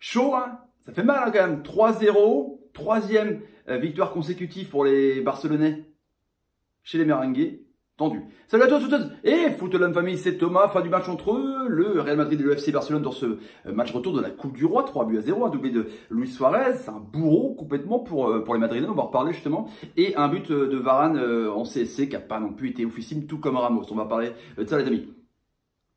Chaud, hein? Ça fait mal hein, quand même. 3-0, troisième victoire consécutive pour les Barcelonais chez les Merengues. Tendu. Salut à tous, et Foot L'Homme Famille, c'est Thomas. Fin du match entre le Real Madrid et le FC Barcelone dans ce match retour de la Coupe du Roi. 3-0, un doublé de Luis Suarez. C'est un bourreau complètement pour les Madrilènes, on va en reparler justement. Et un but de Varane en CSC qui n'a pas non plus été oufissime, tout comme Ramos. On va parler de ça les amis.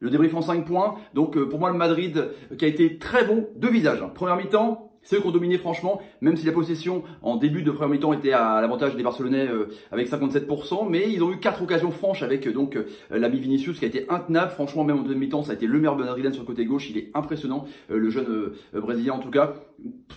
Le débrief en 5 points. Donc pour moi le Madrid qui a été très bon de visage. Première mi-temps. C'est eux qui ont dominé franchement, même si la possession en début de première mi-temps était à l'avantage des Barcelonais avec 57%, mais ils ont eu 4 occasions franches avec l'ami Vinicius qui a été intenable. Franchement, même en deuxième mi-temps, ça a été le meilleur Madrilène sur le côté gauche. Il est impressionnant, le jeune Brésilien en tout cas.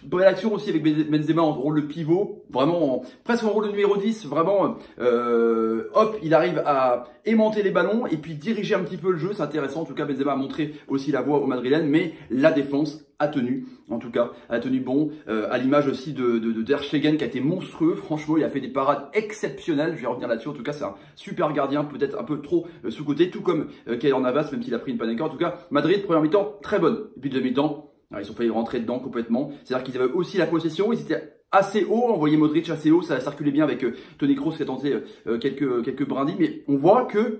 Belle action aussi avec Benzema en rôle de pivot, vraiment presque en rôle de numéro 10, vraiment hop, il arrive à aimanter les ballons et puis diriger un petit peu le jeu, c'est intéressant. En tout cas, Benzema a montré aussi la voie aux Madrilènes, mais la défense a tenu, en tout cas, a tenu bon, à l'image aussi de Ter Stegen qui a été monstrueux. Franchement, il a fait des parades exceptionnelles. Je vais revenir là-dessus. En tout cas, c'est un super gardien, peut-être un peu trop sous-côté, tout comme Keylor Navas, même s'il a pris une panenka. En tout cas, Madrid, première mi-temps, très bonne. Et puis deuxième mi-temps, ils ont failli rentrer dedans complètement. C'est-à-dire qu'ils avaient aussi la possession, ils étaient assez haut, on voyait Modric assez haut, ça circulait bien avec Toni Kroos qui a tenté quelques brindilles, mais on voit que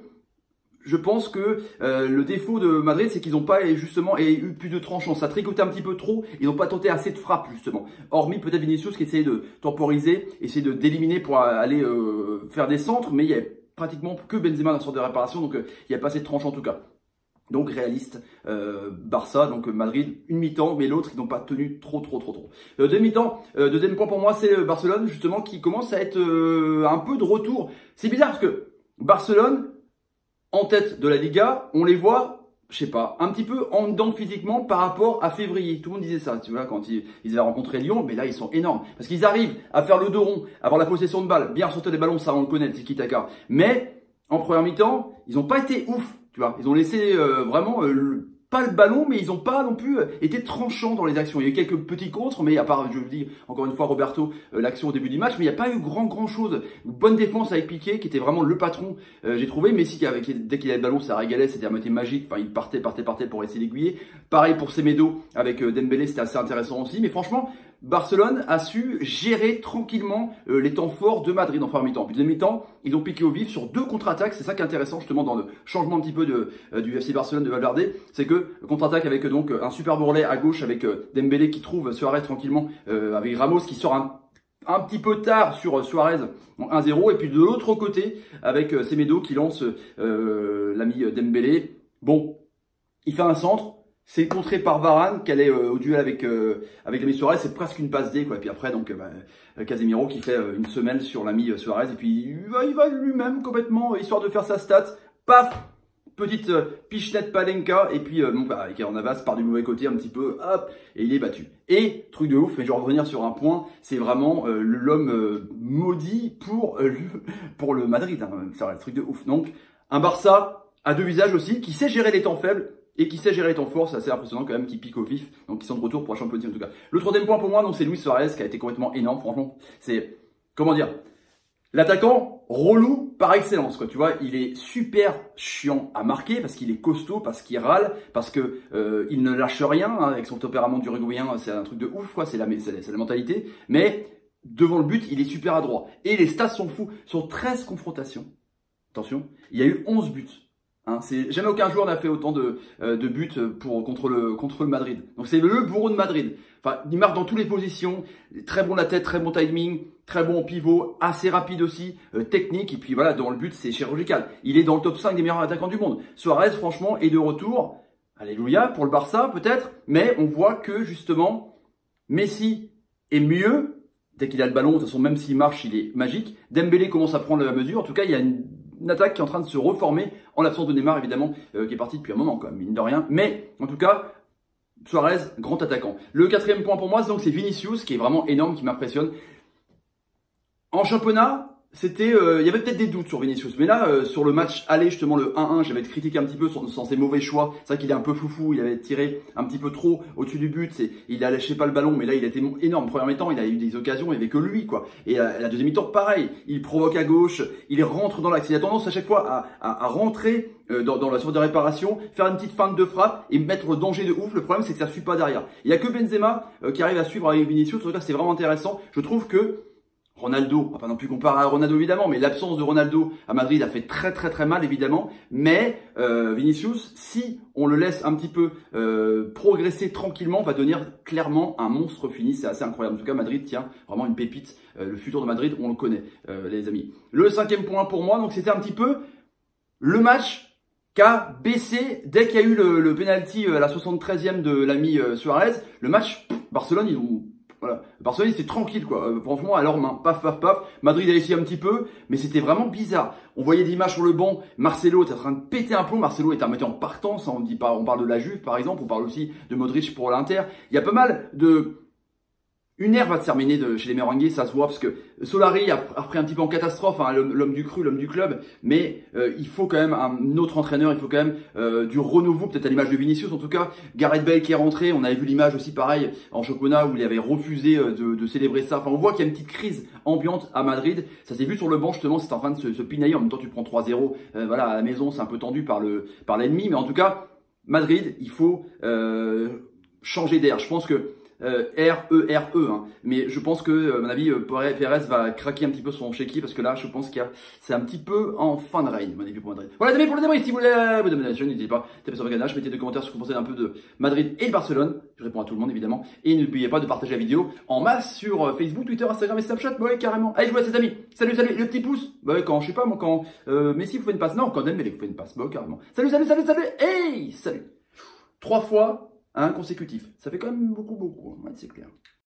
je pense que le défaut de Madrid, c'est qu'ils n'ont pas justement eu plus de tranchants. Ça tricotait un petit peu trop. Ils n'ont pas tenté assez de frappes justement. Hormis peut-être Vinicius qui essayait de temporiser, essayer d'éliminer pour aller faire des centres, mais il y avait pratiquement que Benzema dans le centre de réparation, donc il n'y a pas assez de tranchants en tout cas. Donc réaliste, Barça, donc Madrid, une mi-temps, mais l'autre, ils n'ont pas tenu trop. Demi-temps, deuxième point pour moi, c'est Barcelone, justement, qui commence à être un peu de retour. C'est bizarre parce que Barcelone, en tête de la Liga, on les voit, je sais pas, un petit peu en dedans physiquement par rapport à février. Tout le monde disait ça, tu vois, quand ils avaient rencontré Lyon, mais là, ils sont énormes. Parce qu'ils arrivent à faire le dos rond, à avoir la possession de balle, bien ressortir des ballons, ça on le connaît, le tiki-taka. Mais, en première mi-temps, ils n'ont pas été ouf. Tu vois, ils ont laissé vraiment pas le ballon, mais ils n'ont pas non plus été tranchants dans les actions. Il y a eu quelques petits contres, mais à part, je vous dis encore une fois, Roberto, l'action au début du match, mais il n'y a pas eu grand chose. Bonne défense avec Piqué, qui était vraiment le patron, j'ai trouvé. Messi, dès qu'il avait le ballon, ça régalait, c'était à moitié magique. Enfin, il partait pour essayer d'aiguiller. Pareil pour Semedo avec Dembélé, c'était assez intéressant aussi. Mais franchement, Barcelone a su gérer tranquillement les temps forts de Madrid en première mi-temps. Puis deuxième mi-temps, ils ont piqué au vif sur 2 contre-attaques. C'est ça qui est intéressant justement dans le changement un petit peu du FC Barcelone de Valverde. C'est que contre-attaque avec donc un super bourrelet à gauche avec Dembélé qui trouve Suarez tranquillement avec Ramos qui sort un petit peu tard sur Suarez en 1-0. Et puis de l'autre côté avec Semedo qui lance l'ami Dembélé. Bon, il fait un centre. C'est contré par Varane, qu'elle est au duel avec l'ami Suarez, c'est presque une passe D, quoi. Et puis après, donc, Casemiro qui fait une semelle sur l'ami Suarez, et puis il va lui-même complètement, histoire de faire sa stat. Paf! Petite pichenette Palenka, et puis Keylor Navas part du mauvais côté un petit peu, hop, et il est battu. Et, truc de ouf, mais je vais revenir sur un point, c'est vraiment l'homme maudit pour le Madrid, hein, c'est vrai, truc de ouf. Donc, un Barça à 2 visages aussi, qui sait gérer les temps faibles, et qui sait gérer les temps forts, c'est assez impressionnant quand même, qui pique au vif, donc qui sont de retour pour la Champions League en tout cas. Le troisième point pour moi, donc c'est Luis Suarez qui a été complètement énorme, franchement. C'est, comment dire, l'attaquant relou par excellence, quoi. Tu vois, il est super chiant à marquer parce qu'il est costaud, parce qu'il râle, parce que il ne lâche rien hein, avec son tempérament d'Uruguayen, c'est un truc de ouf, quoi. C'est la mentalité. Mais devant le but, il est super adroit. Et les stats sont fous. Sur 13 confrontations, attention, il y a eu 11 buts. Hein, jamais aucun joueur n'a fait autant de buts contre le Madrid. Donc c'est le bourreau de Madrid. Enfin, il marque dans toutes les positions, très bon la tête, très bon timing, très bon pivot, assez rapide aussi, technique. Et puis voilà, dans le but, c'est chirurgical. Il est dans le top 5 des meilleurs attaquants du monde. Suarez, franchement, est de retour. Alléluia pour le Barça peut-être, mais on voit que justement, Messi est mieux. Dès qu'il a le ballon, de toute façon, même s'il marche, il est magique. Dembélé commence à prendre la mesure. En tout cas, il y a une attaque qui est en train de se reformer, en l'absence de Neymar évidemment, qui est parti depuis un moment quand même, mine de rien. Mais en tout cas, Suarez, grand attaquant. Le quatrième point pour moi, donc c'est Vinicius, qui est vraiment énorme, qui m'impressionne. En championnat, c'était, il y avait peut-être des doutes sur Vinicius, mais là, sur le match aller, justement le 1-1, j'avais critiqué un petit peu sur ses mauvais choix. C'est vrai qu'il est un peu foufou, il avait tiré un petit peu trop au-dessus du but, il a lâché pas le ballon, mais là il a été énorme. Première mi-temps, il a eu des occasions, il n'y avait que lui, quoi. Et la deuxième mi-temps, pareil, il provoque à gauche, il rentre dans l'axe. Il a tendance à chaque fois à rentrer dans la sorte de réparation, faire une petite feinte de frappe et mettre le danger de ouf. Le problème, c'est que ça ne suit pas derrière. Il n'y a que Benzema qui arrive à suivre avec Vinicius. En tout cas, c'est vraiment intéressant. Je trouve que Ronaldo, on va pas non plus comparer à Ronaldo évidemment, mais l'absence de Ronaldo à Madrid a fait très très mal évidemment. Mais Vinicius, si on le laisse un petit peu progresser tranquillement, va devenir clairement un monstre fini. C'est assez incroyable. En tout cas, Madrid tient vraiment une pépite. Le futur de Madrid, on le connaît, les amis. Le 5e point pour moi, donc c'était un petit peu le match qu'a baissé dès qu'il y a eu le penalty à la 73e de l'ami Suarez. Le match, Barcelone, ils ont... Voilà. Barcelone, c'était tranquille, quoi. Franchement, à leurs mains. Paf, paf, paf. Madrid a essayé un petit peu, mais c'était vraiment bizarre. On voyait des images sur le banc. Marcelo était en train de péter un plomb. Marcelo est un metteur en partance. On dit pas, on parle de la Juve, par exemple. On parle aussi de Modric pour l'Inter. Il y a pas mal de... Une ère va se terminer chez les Merengues, ça se voit, parce que Solari a pris un petit peu en catastrophe, hein, l'homme du cru, l'homme du club, mais il faut quand même un autre entraîneur, il faut quand même du renouveau, peut-être à l'image de Vinicius en tout cas. Gareth Bale qui est rentré, on avait vu l'image aussi pareil en championnat où il avait refusé de célébrer ça. Enfin, on voit qu'il y a une petite crise ambiante à Madrid, ça s'est vu sur le banc justement, c'est en train de se pinailler, en même temps tu prends 3-0, voilà, à la maison c'est un peu tendu par l'ennemi, mais en tout cas, Madrid, il faut changer d'air. Je pense que R-E-R-E, hein. Mais je pense que, à mon avis, Perez va craquer un petit peu son chéquier parce que là, je pense c'est un petit peu en fin de règne, à mon avis, pour Madrid. Voilà, les amis, pour le débrief, si vous voulez vous abonner à la chaîne, n'hésitez pas, tapez sur le ganache, mettez des commentaires sur ce que vous pensez un peu de Madrid et de Barcelone. Je réponds à tout le monde, évidemment. Et n'oubliez pas de partager la vidéo en masse sur Facebook, Twitter, Instagram et Snapchat. Ouais, carrément. Allez, je vous laisse, les amis. Salut, salut, le petit pouce. Bah, quand, je sais pas, moi, quand Messi vous fait une passe. Non, quand Dembélé vous fait une passe. Bah, carrément. Salut, salut, salut, salut. Hey, salut. 3 fois, consécutif. Ça fait quand même beaucoup, ouais, c'est clair.